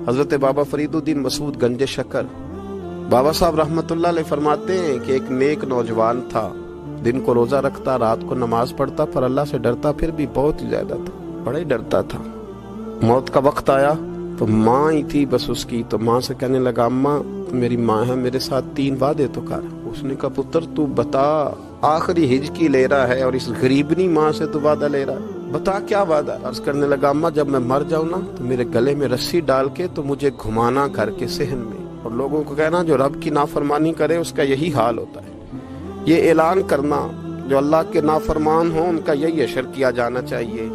حضرت بابا فریدالدین مسعود گنج شکر بابا صاحب رحمت اللہ علیہ فرماتے ہیں کہ ایک نیک نوجوان تھا، دن کو روزہ رکھتا، رات کو نماز پڑھتا، پر اللہ سے ڈرتا پھر بھی بہت ہی زیادہ تھا، بڑا ہی ڈرتا تھا۔ موت کا وقت آیا تو ماں ہی تھی بس اس کی، تو ماں سے کہنے لگا اماں میری ماں ہے، میرے ساتھ 3 وعدے تو کر۔ اس نے کہا پتر تو بتا، آخری ہج کی لے رہا ہے اور اس غریبنی ماں سے تو وعدہ لے رہا ہے، بتا کیا وعدہ۔ عرض کرنے لگا اماں جب میں مر جاؤں نا تو میرے گلے میں رسی ڈال کے تو مجھے گھمانا گھر کے صحن میں، اور لوگوں کو کہنا جو رب کی نافرمانی کرے اس کا یہی حال ہوتا ہے۔ یہ اعلان کرنا جو اللہ کے نافرمان ہوں ان کا یہی اشر کیا جانا چاہیے۔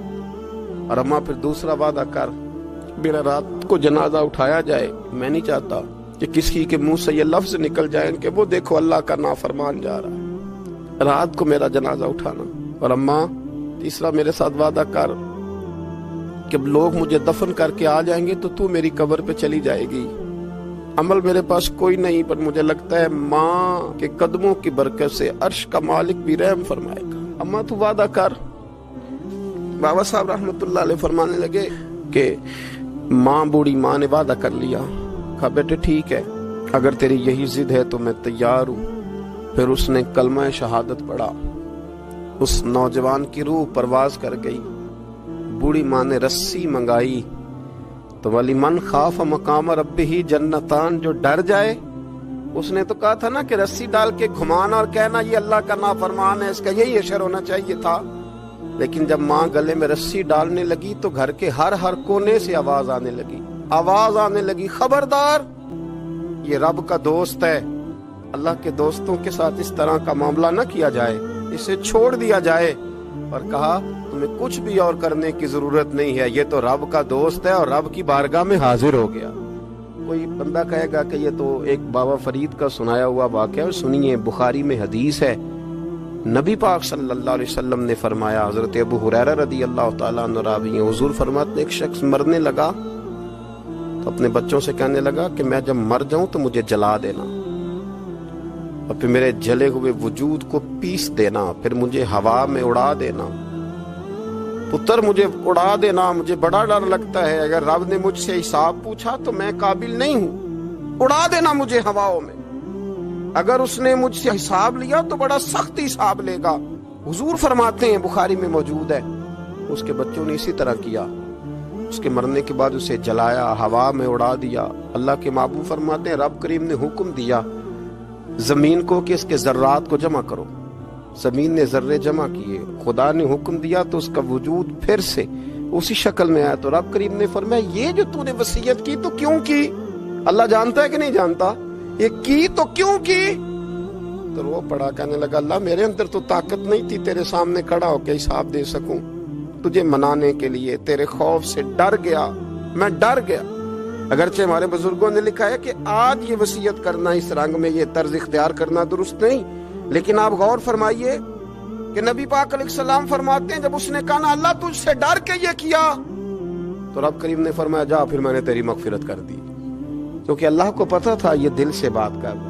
اور اماں پھر دوسرا وعدہ کر، میرا رات کو جنازہ اٹھایا جائے، میں نہیں چاہتا کہ کسی کے منہ سے یہ لفظ نکل جائیں کہ وہ دیکھو اللہ کا نافرمان جا رہا ہے، رات کو میرا جنازہ اٹھانا۔ اور اماں تیسرا میرے ساتھ وعدہ کر کہ لوگ مجھے دفن کر کے آ جائیں گے تو میری قبر پہ چلی جائے گی، عمل میرے پاس کوئی نہیں، پر مجھے لگتا ہے ماں کے قدموں کی برکت سے عرش کا مالک بھی رحم فرمائے گا، اماں تو وعدہ کر۔ بابا صاحب رحمت اللہ علیہ فرمانے لگے کہ ماں، بوڑھی ماں نے وعدہ کر لیا، کہا بیٹے ٹھیک ہے، اگر تیری یہی ضد ہے تو میں تیار ہوں۔ پھر اس نے کلمہ شہادت پڑھا، اس نوجوان کی روح پرواز کر گئی۔ بوڑھی ماں نے رسی منگائی تو وَلِمَنْ خَافَ مَقَامَ رَبِّهِ جنتان، جو ڈر جائے، اس نے تو کہا تھا نا کہ رسی ڈال کے گھمانا اور کہنا یہ اللہ کا نافرمان ہے، اس کا یہی اشر ہونا چاہیے تھا۔ لیکن جب ماں گلے میں رسی ڈالنے لگی تو گھر کے ہر کونے سے آواز آنے لگی، خبردار یہ رب کا دوست ہے، اللہ کے دوستوں کے ساتھ اس طرح کا معاملہ نہ کیا جائے، اسے چھوڑ دیا جائے۔ اور کہا تمہیں کچھ بھی اور کرنے کی ضرورت نہیں ہے، یہ تو رب کا دوست ہے اور رب کی بارگاہ میں حاضر ہو گیا۔ کوئی بندہ کہے گا کہ یہ تو ایک بابا فرید کا سنایا ہوا واقعہ ہے، سنیے، بخاری میں حدیث ہے، نبی پاک صلی اللہ علیہ وسلم نے فرمایا، حضرت ابو ہریرہ رضی اللہ تعالیٰ عنہ راوی ہیں، حضور فرماتے ایک شخص مرنے لگا تو اپنے بچوں سے کہنے لگا کہ میں جب مر جاؤں تو مجھے جلا دینا، اور پھر میرے جلے ہوئے وجود کو پیس دینا، پھر مجھے ہوا میں اڑا دینا۔ پتر مجھے اڑا دینا، مجھے بڑا ڈر لگتا ہے، اگر رب نے مجھ سے حساب پوچھا تو میں قابل نہیں ہوں، اڑا دینا مجھے ہواؤں میں، اگر اس نے مجھ سے حساب لیا تو بڑا سخت حساب لے گا۔ حضور فرماتے ہیں، بخاری میں موجود ہے، اس کے بچوں نے اسی طرح کیا، اس کے مرنے کے بعد اسے جلایا، ہوا میں اڑا دیا۔ اللہ کے محبوب فرماتے ہیں رب کریم نے حکم دیا زمین کو کہ اس کے ذرات کو جمع کرو، زمین نے ذرے جمع کیے، خدا نے حکم دیا تو اس کا وجود پھر سے اسی شکل میں آیا۔ تو رب کریم نے فرمایا یہ جو تو نے وصیت کی تو کیوں کی؟ اللہ جانتا ہے کہ نہیں جانتا؟ یہ کی تو کیوں کی؟ تو وہ پڑا، کہنے لگا اللہ میرے اندر تو طاقت نہیں تھی تیرے سامنے کھڑا ہو کے حساب دے سکوں، تجھے منانے کے لیے تیرے خوف سے ڈر گیا، میں ڈر گیا۔ اگرچہ ہمارے بزرگوں نے لکھا ہے کہ آج یہ وصیت کرنا، اس رنگ میں یہ طرز اختیار کرنا درست نہیں، لیکن آپ غور فرمائیے کہ نبی پاک علیہ السلام فرماتے ہیں جب اس نے کہا نا اللہ تجھ سے ڈر کے یہ کیا، تو رب کریم نے فرمایا جا پھر میں نے تیری مغفرت کر دی، کیونکہ اللہ کو پتا تھا یہ دل سے بات کر رہا ہے۔